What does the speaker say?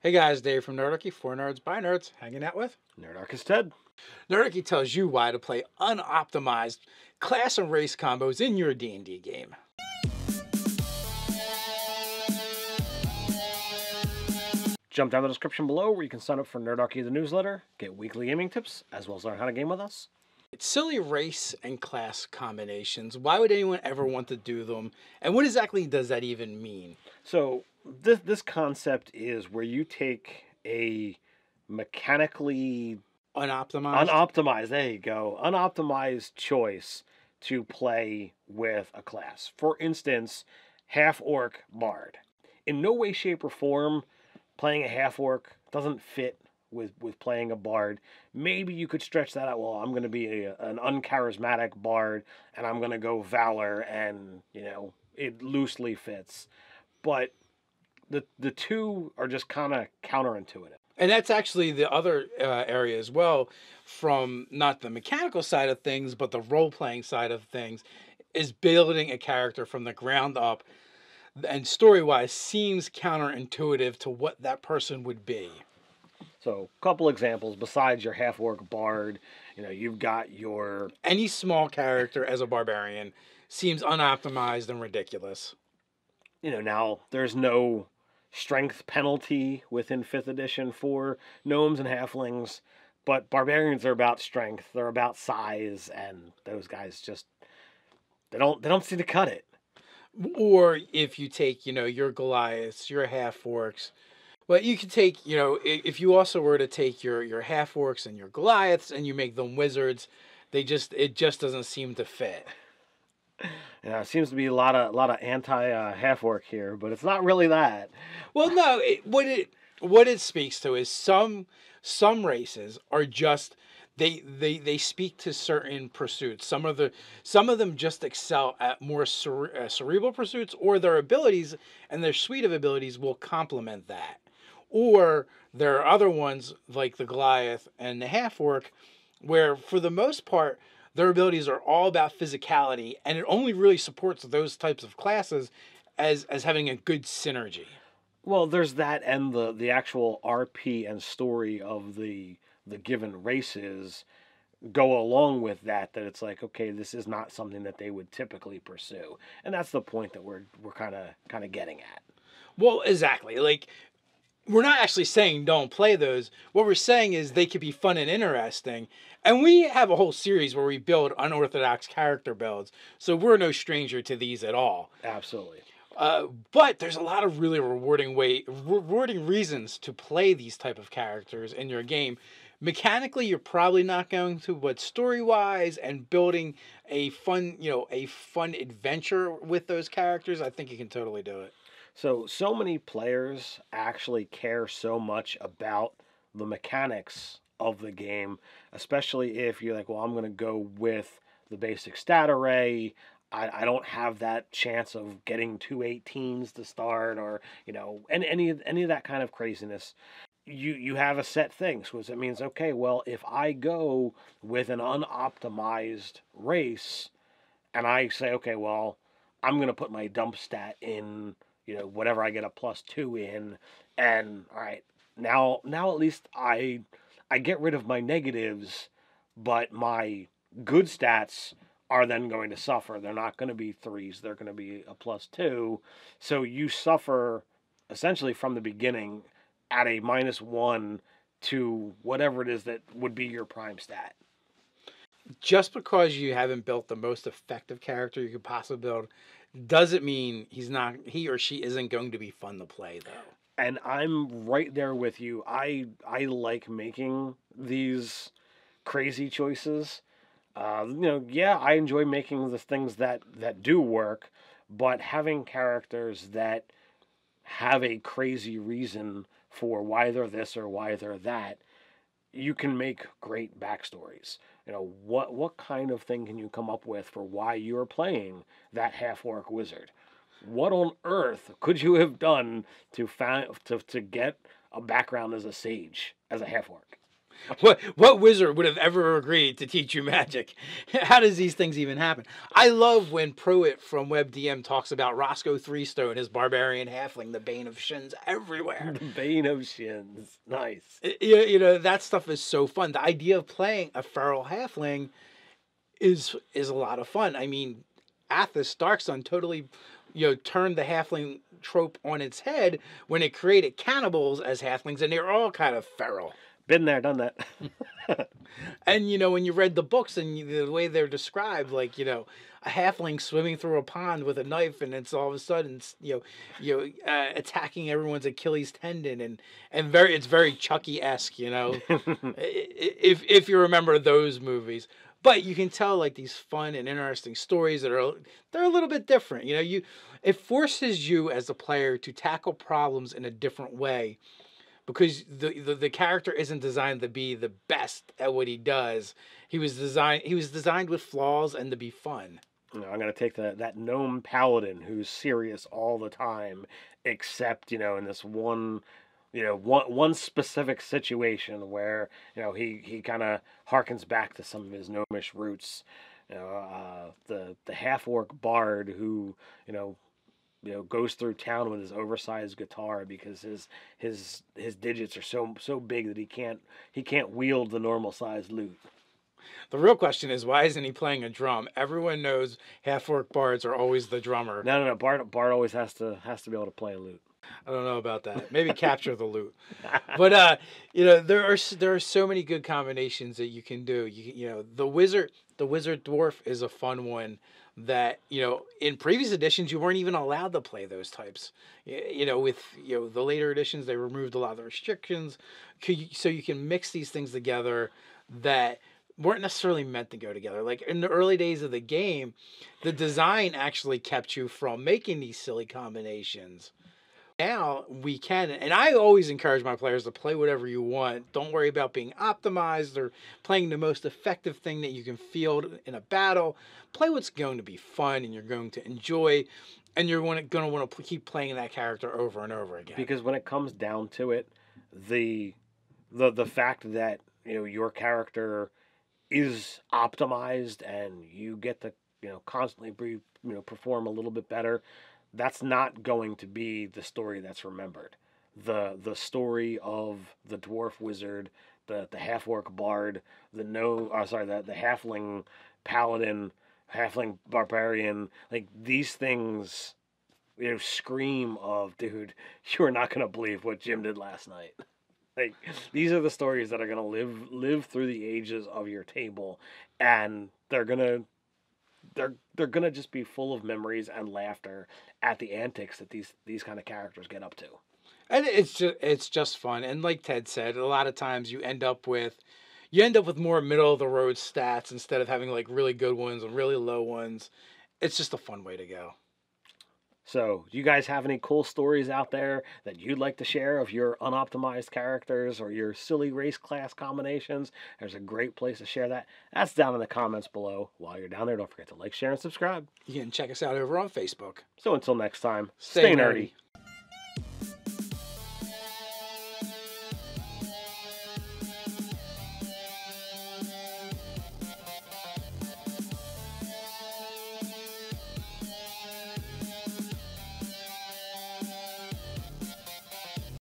Hey guys, Dave from Nerdarchy, for nerds by nerds, hanging out with Nerdarchy Ted. Nerdarchy tells you why to play unoptimized class and race combos in your D&D game. Jump down the description below where you can sign up for Nerdarchy the newsletter, get weekly gaming tips, as well as learn how to game with us. It's silly race and class combinations. Why would anyone ever want to do them? And what exactly does that even mean? So this concept is where you take a mechanically Unoptimized? there you go, unoptimized choice to play with a class. For instance, half-orc bard. In no way, shape, or form, playing a half-orc doesn't fit with playing a bard. Maybe you could stretch that out. Well, I'm going to be an uncharismatic bard, and I'm going to go valor, and, it loosely fits. But the two are just kind of counterintuitive. And that's actually the other area as well, from not the mechanical side of things, but the role-playing side of things, is building a character from the ground up, and story-wise seems counterintuitive to what that person would be. So, a couple examples besides your half-orc bard, you've got your... Any small character as a barbarian seems unoptimized and ridiculous. Now, there's no strength penalty within 5th edition for gnomes and halflings, but barbarians are about strength, they're about size, and those guys just, they don't seem to cut it. Or if you take, your Goliaths, your half-orcs, well, you could take, if you also were to take your half-orcs and your Goliaths and you make them wizards, it just doesn't seem to fit. Yeah, it seems to be a lot of anti half-orc here, but it's not really that. Well, no, what it speaks to is some races are just they speak to certain pursuits. Some of them just excel at more cerebral pursuits, or their abilities and their suite of abilities will complement that. Or there are other ones like the Goliath and the half-orc, where for the most part their abilities are all about physicality, and it only really supports those types of classes as having a good synergy. Well, there's that, and the actual RP and story of the given races go along with that it's like, okay, this is not something that they would typically pursue. And that's the point that we're kind of getting at. Well, exactly. Like, we're not actually saying don't play those. What we're saying is they could be fun and interesting. And we have a whole series where we build unorthodox character builds, so we're no stranger to these at all. Absolutely. But there's a lot of really rewarding reasons to play these type of characters in your game. Mechanically, you're probably not going to, but story-wise and building a fun adventure with those characters, I think you can totally do it. So many players actually care so much about the mechanics of the game, especially if you're like, well, I'm going to go with the basic stat array. I don't have that chance of getting 2 18s to start, or, any of that kind of craziness. You have a set thing, so it means, okay, well, if I go with an unoptimized race, and I say, okay, well, I'm going to put my dump stat in, whatever I get a +2 in, and all right, now at least I get rid of my negatives, but my good stats are then going to suffer. They're not going to be 3s, they're going to be a +2. So you suffer essentially from the beginning at a -1 to whatever it is that would be your prime stat. Just because you haven't built the most effective character you could possibly build doesn't mean he or she isn't going to be fun to play, though. And I'm right there with you. I like making these crazy choices. I enjoy making the things that do work, but having characters that have a crazy reason for why they're this or why they're that, you can make great backstories. What kind of thing can you come up with for why you're playing that half-orc wizard? What on earth could you have done to get a background as a sage, as a half-orc? What wizard would have ever agreed to teach you magic? How does these things even happen? I love when Pruitt from WebDM talks about Roscoe Threestone, his barbarian halfling, the bane of shins everywhere. The bane of shins. Nice. You know, that stuff is so fun. The idea of playing a feral halfling is a lot of fun. I mean, Athos Darksun totally, turned the halfling trope on its head when it created cannibals as halflings, and they're all kind of feral. Been there, done that. And when you read the books and the way they're described, like a halfling swimming through a pond with a knife, and it's all of a sudden attacking everyone's Achilles tendon, and it's very Chucky-esque, if you remember those movies. But you can tell like these fun and interesting stories they're a little bit different. It forces you as a player to tackle problems in a different way, because the character isn't designed to be the best at what he does. He was designed with flaws and to be fun. I'm going to take that gnome paladin who's serious all the time, except, in this one specific situation where, he kind of harkens back to some of his gnomish roots. The half-orc bard who, goes through town with his oversized guitar because his digits are so big that he can't wield the normal sized lute. The real question is, why isn't he playing a drum? Everyone knows half-orc bards are always the drummer. No. Bard always has to be able to play a lute. I don't know about that. Maybe capture the lute. But there are so many good combinations that you can do. The wizard dwarf is a fun one that in previous editions you weren't even allowed to play those types. With the later editions they removed a lot of the restrictions, so you can mix these things together that weren't necessarily meant to go together. Like in the early days of the game, the design actually kept you from making these silly combinations. Now we can, and I always encourage my players to play whatever you want. Don't worry about being optimized or playing the most effective thing that you can field in a battle. Play what's going to be fun and you're going to enjoy, and you're going to want to keep playing that character over and over again. Because when it comes down to it, the fact that your character is optimized and you get to constantly perform a little bit better, that's not going to be the story that's remembered. The story of the dwarf wizard, the half-orc bard, the halfling paladin, halfling barbarian, like these things, scream of, dude, you're not going to believe what Jim did last night. Like, these are the stories that are going to live through the ages of your table, and they're gonna just be full of memories and laughter at the antics that these kind of characters get up to. And it's just fun. And like Ted said, a lot of times you end up with more middle of the road stats instead of having like really good ones and really low ones. It's just a fun way to go. So, do you guys have any cool stories out there that you'd like to share of your unoptimized characters or your silly race class combinations? There's a great place to share that. That's down in the comments below. While you're down there, don't forget to like, share, and subscribe. You can check us out over on Facebook. So until next time, stay nerdy.